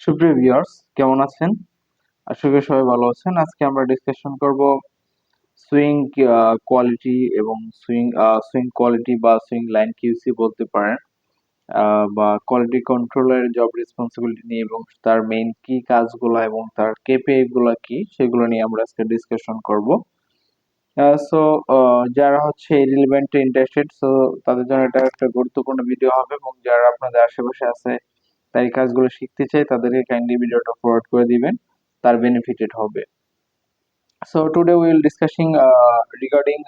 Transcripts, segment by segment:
সুপ্রিয় ভিউয়ার্স, কেমন আছেন? আশা করি সবাই ভালো আছেন। আজকে আমরা ডিসকাশন করব সুইং কোয়ালিটি এবং সুইং কোয়ালিটি বা সুইং লাইন কিউসি বলতে পারেন, বা কোয়ালিটি কন্ট্রোলের জব রেসপন্সিবিলিটি নিয়ে এবং তার মেইন কি কাজগুলো এবং তার কেপিআই গুলো কি সেগুলো নিয়ে আমরা আজকে ডিসকাশন করব। সো যারা হচ্ছে রিলেভেন্ট ইন্টারেস্টেড, সো তাদের জন্য এটা একটা গুরুত্বপূর্ণ ভিডিও হবে, এবং যারা আপনাদের আশেপাশে আছে তাই এই কাজগুলো শিখতে চাই তাদেরকে কাইন্ডলি ভিডিওটা ফরওয়ার্ড করে দিবেন, তার বেনিফিটেড হবে। So today we will discussing regarding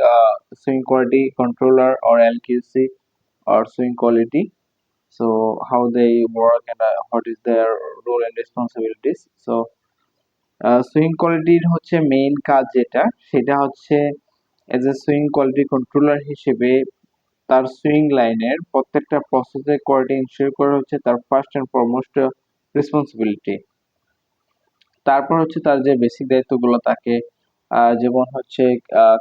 swing quality controller or LQC or swing quality. So how they work and what is their role and responsibilities. So swing কোয়ালিটির হচ্ছে মেইন কাজ যেটা, সেটা হচ্ছে as a swing quality controller হিসেবে তার swing লাইনের প্রত্যেকটা প্রসেসের কোয়ালিটি ইনশিওর করা হচ্ছে তার ফার্স্ট এন্ড ফরমোস্ট রেসপন্সিবিলিটি। তারপর হচ্ছে তার যে বেসিক দায়িত্বগুলো থাকে, যেমন হচ্ছে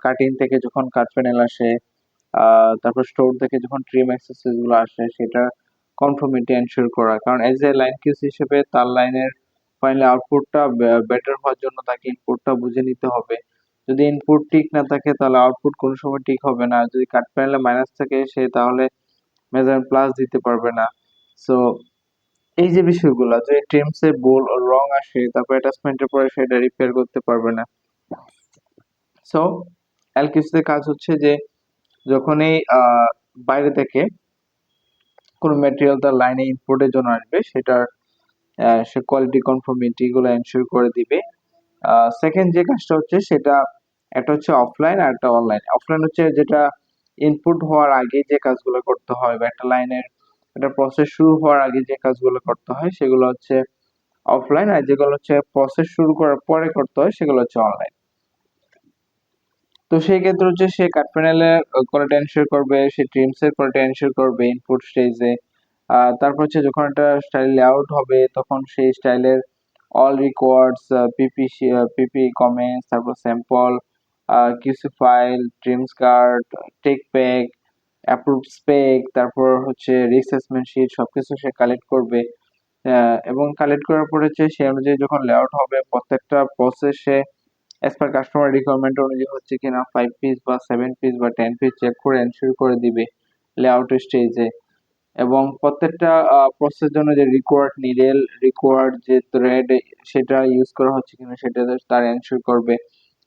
কাটিং থেকে যখন কাট প্যানেল আসে, তারপর স্টোর থেকে যখন ট্রিম অ্যাক্সেসরিজ গুলো আসে সেটা কনফর্মিটি এনশিওর করা, কারণ এজ এ লাইন কিউস হিসেবে তার লাইনের ফাইনালি আউটপুটটা বেটার হওয়ার জন্য তাকে ইনপুটটা বুঝে নিতে হবে। যদি ইনপুট ঠিক না থাকে তাহলে আউটপুট কোনো সময় ঠিক হবে না। যদি কাট প্যানেলে মাইনাস থাকে সে তাহলে মেজারমেন্ট প্লাস দিতে পারবে না। সো এই যে বিষয়গুলো, যে ট্রিমস এ বোল ও রং আসে তারপর অ্যাটাচমেন্টের পরে সেটা রিপেয়ার করতে পারবে না। সো এলকিউসি কাজ হচ্ছে যে যখনই বাইরে থেকে কোনো ম্যাটেরিয়াল তার লাইনে ইনপুটের জন্য আসবে সেটার সে কোয়ালিটি কনফর্মিটি গুলো এনশিওর করে দিবে। সেকেন্ড যে কাজটা হচ্ছে সেটা, একটা হচ্ছে অফলাইন আর একটা অনলাইন। অফলাইন হচ্ছে যেটা ইনপুট হওয়ার আগে যে কাজগুলো করতে হয়, বা একটা লাইনের একটা প্রসেস শুরু হওয়ার আগে যে কাজগুলো করতে হয় সেগুলো হচ্ছে অফলাইন, আর যেগুলো হচ্ছে প্রসেস শুরু করার পরে করতে হয় সেগুলো হচ্ছে অনলাইন। তো সেই ক্ষেত্রে হচ্ছে সে কাট প্যানেলের কোয়ালিটি এনশিওর করবে, সে ট্রিমস এর কোয়ালিটি এনশিওর করবে ইনপুট স্টেজে। তারপর হচ্ছে যখন একটা স্টাইল লেআউট হবে তখন সেই স্টাইলের অল রিকোয়ার্ডস, পিপি কমেন্টস, তারপর sample, QC file, trims card, tech pack, approve spec, তারপর হচ্ছে রিসেসমেন্ট শিট সবকিছু সে কালেক্ট করবে। এবং কালেক্ট করার পরে হচ্ছে সে অনুযায়ী যখন লেআউট হবে প্রত্যেকটা প্রসেসে অ্যাজ পার কাস্টমার রিকোয়ারমেন্ট অনুযায়ী হচ্ছে কিনা 5 পিস বা 7 পিস বা 10 পিস চেক করে এনশিওর করে দিবে লেআউট স্টেজে। এবং প্রত্যেকটা প্রসেসের জন্য যে রিকোয়ার্ড নিডেল, রিকোয়ার্ড যে থ্রেড সেটা ইউজ করা হচ্ছে কিনা সেটা তার এনশিওর করবে।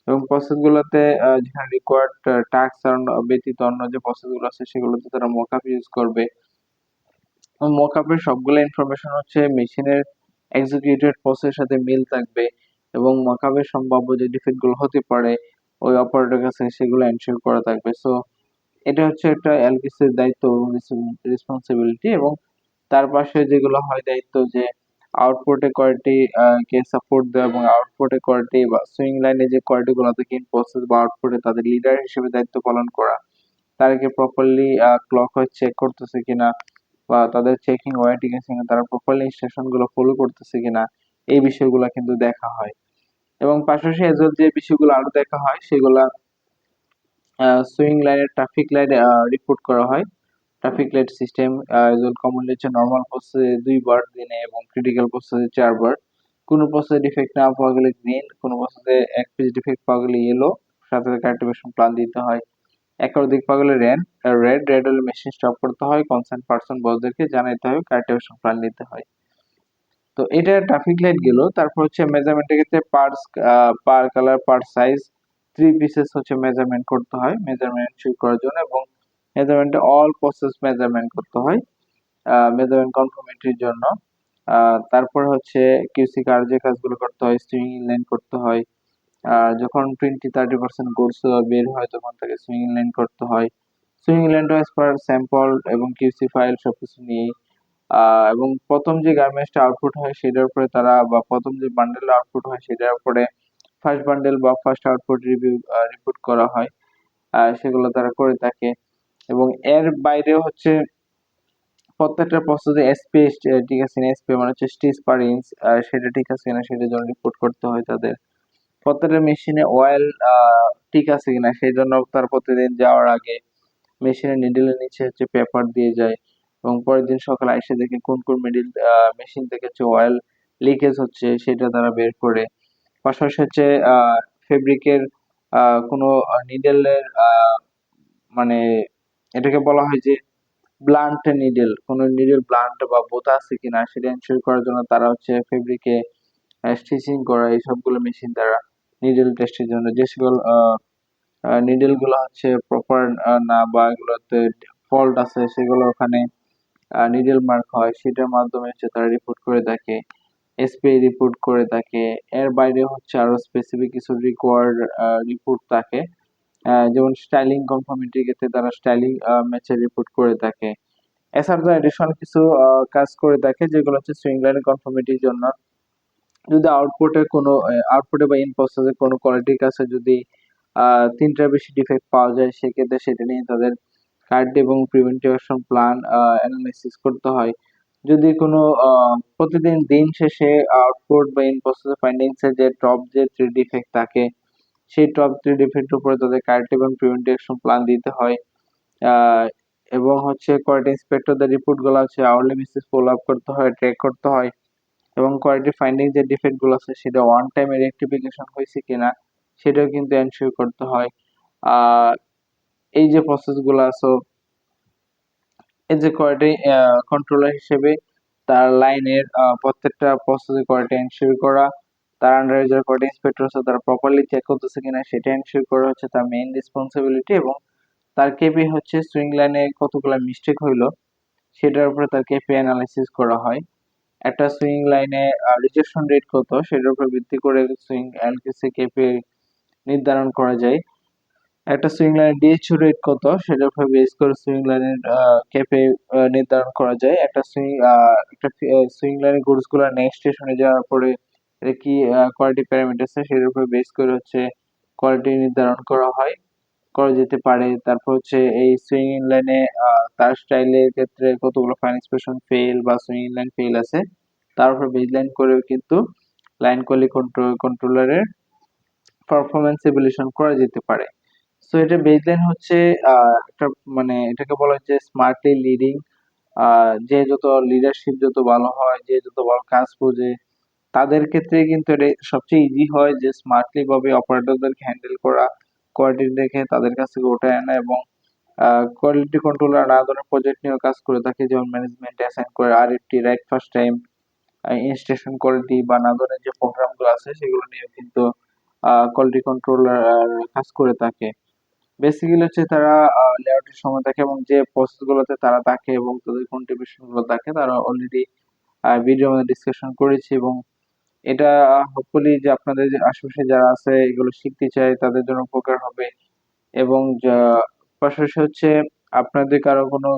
এবং প্রসেসগুলোতে যেখানে রিকোয়ার্ড টাস্ক ব্যতীত অন্য যে প্রসেসগুলো আছে সেগুলোতে তারা মকআপ ইউজ করবে। মকআপের সবগুলো ইনফরমেশন হচ্ছে মেশিনের এক্সিকিউটেড প্রসেসের সাথে মিল থাকবে, এবং মকআপের সম্ভাব্য যে ডিফেক্ট গুলো হতে পারে ওই অপারেটরের কাছে সেগুলো এনশিওর করা থাকবে। সো এটা হচ্ছে একটা এলকিসির দায়িত্ব এবং রেসপন্সিবিলিটি। এবং তার পাশে যেগুলো হয় দায়িত্ব, যে আউটপুটে কোয়ালিটি কে সাপোর্ট দেওয়া, এবং আউটপুটে কোয়ালিটি বা সুইং লাইনে যে কোয়ালিটি গুলো থাকে ইন প্রসেস বা আউটপুটে তাদের লিডার হিসেবে দায়িত্ব পালন করা, তাদেরকে প্রপারলি ক্লক ওয়াইজ চেক করতেছে কিনা, বা তাদের চেকিং ওয়ারেন্টি আছে কিনা, তারা প্রপারলি ইনস্ট্রাকশন গুলো ফলো করতেছে কিনা, এই বিষয়গুলো কিন্তু দেখা হয়। এবং পাশাপাশি এজ যে বিষয়গুলো আরো দেখা হয় সেগুলা সুইং লাইনের ট্রাফিক লাইট রিপোর্ট করা হয়। ট্রাফিক লাইট সিস্টেম কমনলি হচ্ছে নর্মাল প্রসেসে 2 বার দিনে এবং ক্রিটিক্যাল প্রসেসে 4 বার। কোনো প্রসেসে ডিফেক্ট না পাওয়া গেলে গ্রিন, কোনো প্রসেসে 1 পিস ডিফেক্ট পাওয়া গেলে ইয়েলো, সাথে সাথে অ্যাক্টিভেশন প্ল্যান দিতে হয়। একাধিক পাওয়া গেলে রেড হলে মেশিন স্টপ করতে হয়, কনসার্ন পারসন বসদেরকে জানাইতে হয়, অ্যাক্টিভেশন প্ল্যান নিতে হয়। তো এটা ট্রাফিক লাইট গেল। তারপর হচ্ছে মেজারমেন্টের ক্ষেত্রে পার কালার পার সাইজ 3 পিসেস হচ্ছে মেজারমেন্ট করতে হয় মেজারমেন্ট শুট করার জন্য, এবং মেজারমেন্টে অল প্রসেস মেজারমেন্ট করতে হয় মেজারমেন্ট কনফর্মিটির জন্য। তারপর হচ্ছে কিউসি কার যে কাজগুলো করতে হয়, সুইং ইনলাইন করতে হয়। যখন 20-30% গুডস বের হয় তখন তাকে সুইং ইনলাইন করতে হয়। সুইং ইনলাইনটা অ্যাজ পার স্যাম্পল এবং কিউসি ফাইল সবকিছু নিয়েই। এবং প্রথম যে গার্মেন্টসটা আউটপুট হয় সেটার উপরে তারা, বা প্রথম যে বান্ডেল আউটপুট হয় সেটার উপরে ফার্স্ট বান্ডেল বা ফার্স্ট আউটপুট রিপোর্ট করা হয়, সেগুলো তারা করে থাকে। এবং এর বাইরেও হচ্ছে প্রত্যেকটা প্রসেসে এসপি ঠিক আছে না, এসপি মানে হচ্ছে স্টিচ পার ইঞ্চ, সেটা ঠিক আছে কিনা সেটার জন্য রিপোর্ট করতে হয় তাদের। প্রত্যেকটা মেশিনে অয়েল ঠিক আছে কিনা সেই জন্য তার প্রতিদিন যাওয়ার আগে মেশিনের নিডলের নিচে হচ্ছে পেপার দিয়ে যায়, এবং পরের দিন সকালে এসে দেখে কোন কোন মেশিন থেকে হচ্ছে অয়েল লিকেজ হচ্ছে সেটা তারা বের করে, পাশাপাশি হচ্ছে ফেব্রিকের কোনো নিডেলের মানে এটাকে বলা হয় যে ব্লান্ট নিডেল, কোনো নিডেল ব্লান্ট বা বোতা আছে কিনা সেটা এনশিওর করার জন্য তারা হচ্ছে ফেব্রিকে স্টিচিং করা এই সবগুলো মেশিন দ্বারা নিডেল টেস্টের জন্য যে সকল নিডেল গুলো হচ্ছে প্রপার না বা এগুলোতে ফল্ট আছে সেগুলো ওখানে নিডেল মার্ক হয় সেটার মাধ্যমে হচ্ছে তারা রিপোর্ট করে থাকে, এসপিআই রিপোর্ট করে থাকে। এর বাইরে হচ্ছে আরো স্পেসিফিক কিছু রিকোয়ার্ড রিপোর্ট থাকে, যেমন স্টাইলিং কনফর্মিটির ক্ষেত্রে তারা স্টাইলিং ম্যাচের রিপোর্ট করে থাকে। এছাড়া এডিশনাল কিছু কাজ করে থাকে যেগুলো হচ্ছে সুইং লাইনের কনফর্মিটির জন্য। যদি আউটপুটে বা ইন প্রসেসে কোনো কোয়ালিটির কাছে যদি তিনটার বেশি ডিফেক্ট পাওয়া যায় সেক্ষেত্রে সেটা নিয়ে তাদের কার্ড এবং প্রিভেন্টিভেশন প্ল্যান অ্যানালাইসিস করতে হয়। যদি কোনো প্রতিদিন দিন শেষে আউটপুট বা ইন প্রসেস ফাইন্ডিংস এর যে টপ যে 3 ডিফেক্ট থাকে সেই টপ 3 ডিফেক্টের উপরে তাদের কার্ড এবং প্রিভেন্টিভেশন প্ল্যান দিতে হয়। আহ, এবং হচ্ছে কোয়ালিটি ইন্সপেক্টরদের রিপোর্ট গুলো হচ্ছে আওয়ারলি বেসিস ফলো আপ করতে হয়, ট্র্যাক করতে হয় এবং কোয়ালিটি ফাইন্ডিং যে ডিফেক্ট গুলো আছে সেটা ওয়ান টাইমে রেকটিফিকেশন হয়েছে কিনা সেটাও কিন্তু এনশিওর করতে হয়। আর এই যে প্রসেস গুলো আছে, এই যে কোয়ালিটি কন্ট্রোলার হিসেবে তার লাইনের প্রত্যেকটা প্রসেসের কোয়ালিটি এনশিওর করা, তার আন্ডারে যারা কোয়ালিটি ইন্সপেক্টর আছে তারা প্রপারলি চেক করতেছে কিনা সেটা এনশিওর করা হচ্ছে তার মেইন রেসপন্সিবিলিটি। এবং তার কেপি হচ্ছে সুইং লাইনে কতগুলো মিস্টেক হইলো সেটার উপরে তার কেপি অ্যানালাইসিস করা হয়। একটা সুইং লাইনে রিজেকশন রেট কত সেটার উপর ভিত্তি করে সুইং এলকেসি কেপি নির্ধারণ করা যায়। একটা সুইং লাইনের ডিএইচইউ রেট কত সেটার উপর বেস করে সুইং লাইনের কেপি নির্ধারণ করা যায়। একটা সুইং লাইনের গুডস গুলো নেক্সট স্টেশনে যাওয়ার পরে এর কি কোয়ালিটি প্যারামিটার আছে সেটার উপর বেস করে হচ্ছে কোয়ালিটি নির্ধারণ করা যেতে পারে। তারপর হচ্ছে এই সুইং লাইনে তার স্টাইলের ক্ষেত্রে কতগুলো ফাইন এক্সপ্রেশন ফেল বা সুইং লাইন ফেল আছে তার উপর বেসলাইন করেও কিন্তু লাইন কোয়ালিটি কন্ট্রোলারের পারফরম্যান্স ইভ্যালুয়েশন করা যেতে পারে। সো এটা বেসলাইন হচ্ছে একটা মানে এটাকে বলা হয় যে স্মার্টলি লিডিং। যে যত লিডারশিপ যত ভালো হয়, যে যত ভালো কাজ বোঝে তাদের ক্ষেত্রে কিন্তু এটা সবচেয়ে ইজি হয় যে স্মার্টলি ভাবে অপারেটরদেরকে হ্যান্ডেল করা, কোয়ালিটি দেখে তাদের কাছ থেকে উঠায় আনা এবং কোয়ালিটি কন্ট্রোলার নানা ধরনের প্রজেক্ট নিয়েও কাজ করে থাকে, যেমন ম্যানেজমেন্ট অ্যাসাইন করে RFT right first time, ইনস্টেশন quality বা নানা ধরনের যে প্রোগ্রামগুলো আছে সেগুলো নিয়ে কিন্তু কোয়ালিটি কন্ট্রোলার কাজ করে থাকে। বেসিক্যালি হচ্ছে তারা লেআউটের সময় থাকে এবং যে প্রসেস গুলোতে তারা থাকে এবং তাদের কন্ট্রিবিউশন গুলো থাকে তারা অলরেডি ভিডিওর মধ্যে ডিসকাশন করেছি। এবং এটা হোপফুলি যে আপনাদের যে আশেপাশে যারা আছে এগুলো শিখতে চায় তাদের জন্য উপকার হবে। এবং পাশাপাশি হচ্ছে আপনাদের কারো কোনো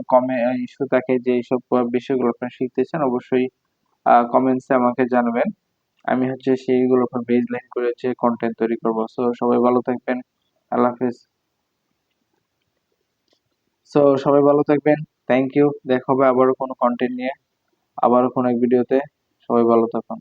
ইস্যু থাকে যে এইসব বিষয়গুলো আপনারা শিখতে চান অবশ্যই কমেন্টসে আমাকে জানাবেন। আমি হচ্ছে সেইগুলোর উপর বেসলাইন করে হচ্ছে কন্টেন্ট তৈরি করবো। সো সবাই ভালো থাকবেন। আল্লাহ হাফেজ। সো সবাই ভালো থাকবেন। Thank you. দেখা হবে আবারও কোনো কন্টেন্ট নিয়ে, আবারও কোনো এক ভিডিওতে। সবাই ভালো থাকুন।